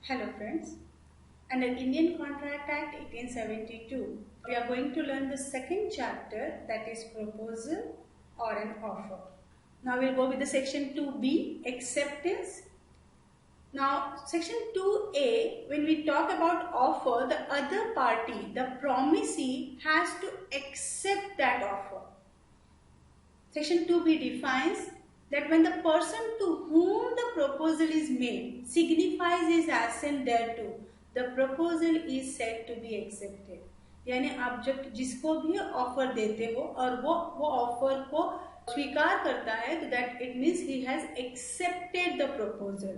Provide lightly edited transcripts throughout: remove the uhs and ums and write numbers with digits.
Hello friends, under Indian Contract Act 1872, we are going to learn the second chapter, that is proposal or an offer. Now we'll go with the section 2B, acceptance. Now section 2A, when we talk about offer, the other party, the promisee, has to accept that offer. Section 2B defines that when the person to whom the proposal is made signifies his assent thereto, the proposal is said to be accepted. यानी आप जब जिसको भी offer देते हो और वो offer को स्वीकार करता है तो that it means he has accepted the proposal,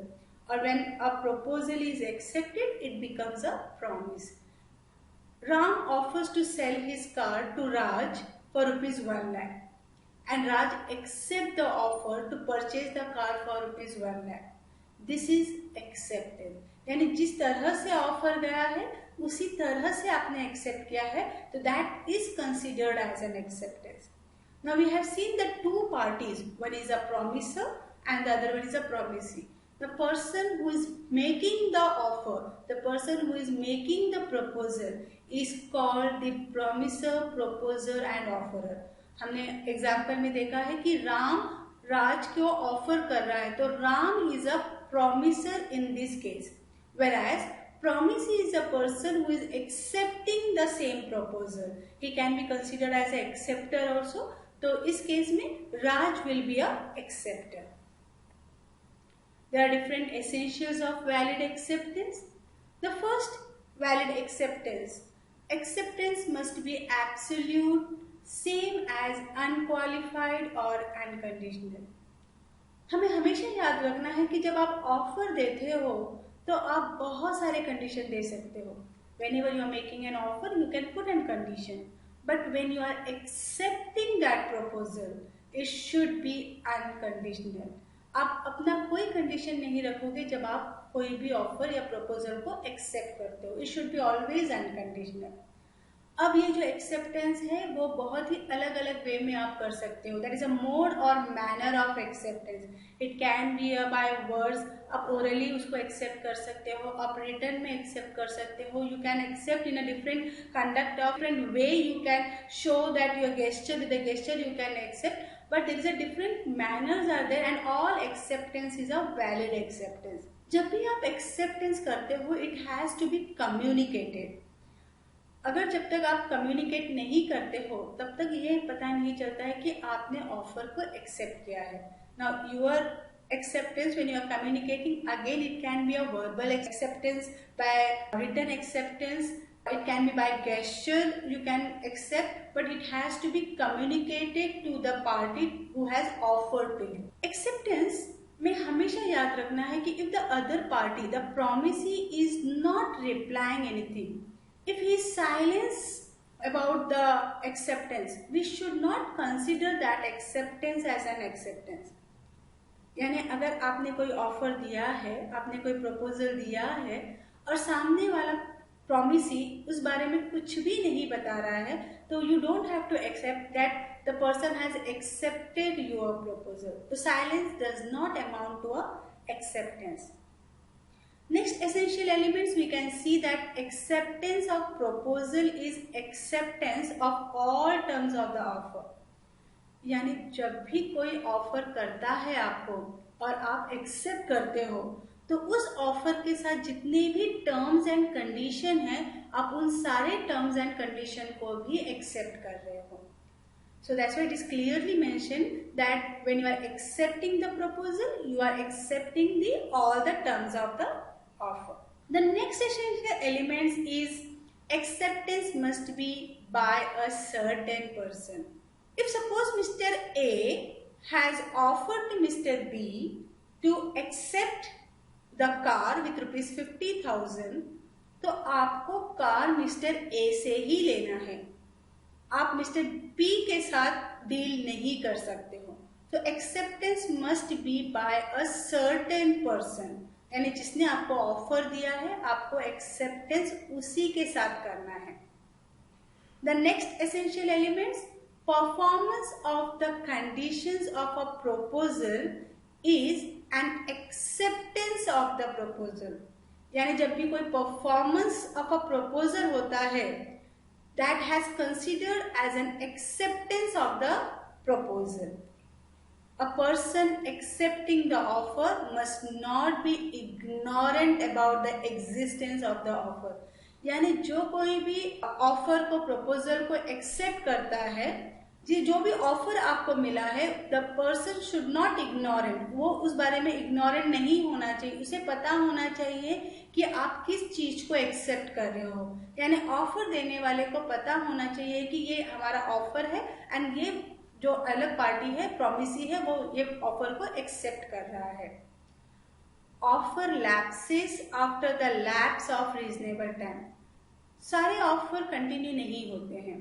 और when a proposal is accepted it becomes a promise. Ram offers to sell his car to Raj for rupees 1 lakh. And Raj accepts the offer to purchase the car for rupees 1 lakh. This is accepted. यानी जिस तरह से offer गया है उसी तरह से आपने एक्सेप्ट किया है, तो that is considered as an acceptance. Now we have seen the two parties. One is a promiser and the other one is a promisee. The person who is making the offer, the person who is making the proposal is called the promiser, proposer and offerer. हमने example में देखा है कि राम राज को offer कर रहा है, तो Ram is a promisor in this case, whereas promisee is a person who is accepting the same proposal. He can be considered as an acceptor also. तो इस केस में राज will be a acceptor. There are different essentials of valid acceptance. The first, valid acceptance. Acceptance must be absolute, same as unqualified or unconditional. हमें हमेशा याद रखना है कि जब आप ऑफर देते हो तो आप बहुत सारे कंडीशन दे सकते हो. Whenever you are making an offer, you can put a condition. But when you are accepting that proposal, it should be unconditional. आप अपना कोई कंडीशन नहीं रखोगे जब आप कोई भी ऑफर या प्रपोजल को एक्सेप्ट करते हो. It should be always unconditional. अब ये जो एक्सेप्टेंस है वो बहुत ही अलग अलग वे में आप कर सकते हो. दैट इज अ मोड और manner of acceptance. It can be by words. आप ओरली उसको एक्सेप्ट कर सकते हो, आप रिटर्न में एक्सेप्ट कर सकते हो. You can accept in a different conduct of different way. You can show that your gesture, with a gesture you can accept, but there is a different manners are there and all acceptance is a valid acceptance. जब भी आप acceptance करते हो it has to be communicated. अगर जब तक आप communicate नहीं करते हो तब तक ये पता नहीं चलता है कि आपने offer को accept किया है. Now your acceptance when you are communicating, again it can be a verbal acceptance, by written acceptance, it can be by gesture you can accept, but it has to be communicated to the party who has offered to you. Acceptance में हमेशा याद रखना है कि if the other party, the promisee, is not replying anything, if he is silent about the acceptance, we should not consider that acceptance as an acceptance. यानी अगर आपने कोई ऑफर दिया है, आपने कोई प्रपोजल दिया है और सामने वाला प्रॉमिसी उस बारे में कुछ भी नहीं बता रहा है, तो you don't have to accept that the person has accepted your proposal. तो silence does not amount to a acceptance. Next essential elements, we can see that acceptance of proposal is acceptance of all terms of the offer. यानी जब भी कोई offer करता है आपको और आप एक्सेप्ट करते हो तो उस ऑफर के साथ जितने भी टर्म्स एंड कंडीशन हैं आप उन सारे टर्म्स एंड कंडीशन को भी एक्सेप्ट कर रहे हो. So that's why it is clearly mentioned that when you are accepting the proposal you are accepting the all the terms of the offer. The next essential elements is acceptance must be by a certain person. If suppose Mr. A has offered to Mr. B to accept the car with rupees 50,000, तो आपको car mister A से ही लेना है. आप mister B के साथ deal नहीं कर सकते हो. तो acceptance must be by a certain person, यानी जिसने आपको ऑफर दिया है आपको एक्सेप्टेंस उसी के साथ करना है. The next essential elements, performance of the conditions of a proposal is an acceptance of the proposal. यानी जब भी कोई परफॉर्मेंस ऑफ अ प्रपोजल होता है, that has considered as an acceptance of the proposal. A person accepting the offer must not be ignorant about the existence of the offer. यानी जो कोई भी ऑफर को, प्रपोजल को एक्सेप्ट करता है, जी जो भी ऑफर आपको मिला है, the person should not ignorant, वो उस बारे में इग्नोरेंट नहीं होना चाहिए. उसे पता होना चाहिए कि आप किस चीज को एक्सेप्ट कर रहे हो. यानी ऑफर देने वाले को पता होना चाहिए कि ये हमारा ऑफर है एंड ये जो अलग पार्टी है, प्रॉमिसी है, वो ये ऑफर को एक्सेप्ट कर रहा है. Offer lapses after the lapse of reasonable time. सारे ऑफर कंटिन्यू नहीं होते हैं,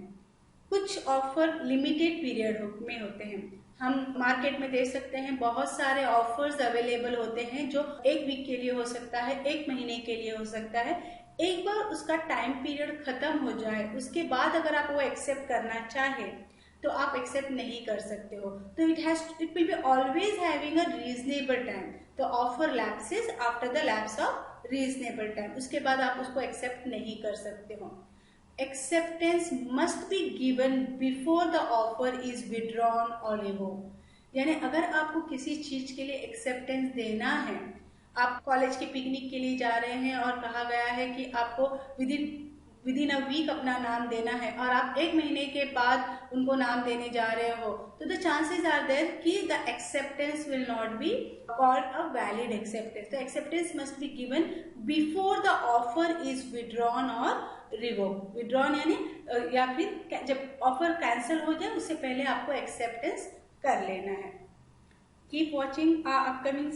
कुछ ऑफर लिमिटेड पीरियड में होते हैं. हम मार्केट में देख सकते हैं बहुत सारे ऑफर्स अवेलेबल होते हैं जो एक वीक के लिए हो सकता है, एक महीने के लिए हो सकता है. एक बार उसका टाइम पीरियड खत्म हो जाए, उसके बाद अगर आप वो एक्सेप्ट करना चाहे तो आप एक्सेप्ट नहीं कर सकते हो. तो it will be always having a reasonable time. तो offer lapses after the lapse of reasonable time, उसके बाद आप उसको एक्सेप्ट नहीं कर सकते हो. Acceptance must be given before the offer is withdrawn और रिवोक. यानी अगर आपको किसी चीज के लिए एक्सेप्टेंस देना है, आप कॉलेज के पिकनिक के लिए जा रहे हैं और कहा गया है कि आपको विद इन अ वीक अपना नाम देना है और आप एक महीने के बाद उनको नाम देने जा रहे हो, तो द चांसेस आर देयर कि the acceptance will not be called a valid acceptance. तो acceptance must be given before the offer is withdrawn और रिवोक. विड्रॉन यानी या फिर जब ऑफर कैंसिल हो जाए उससे पहले आपको एक्सेप्टेंस कर लेना है. Keep watching our upcoming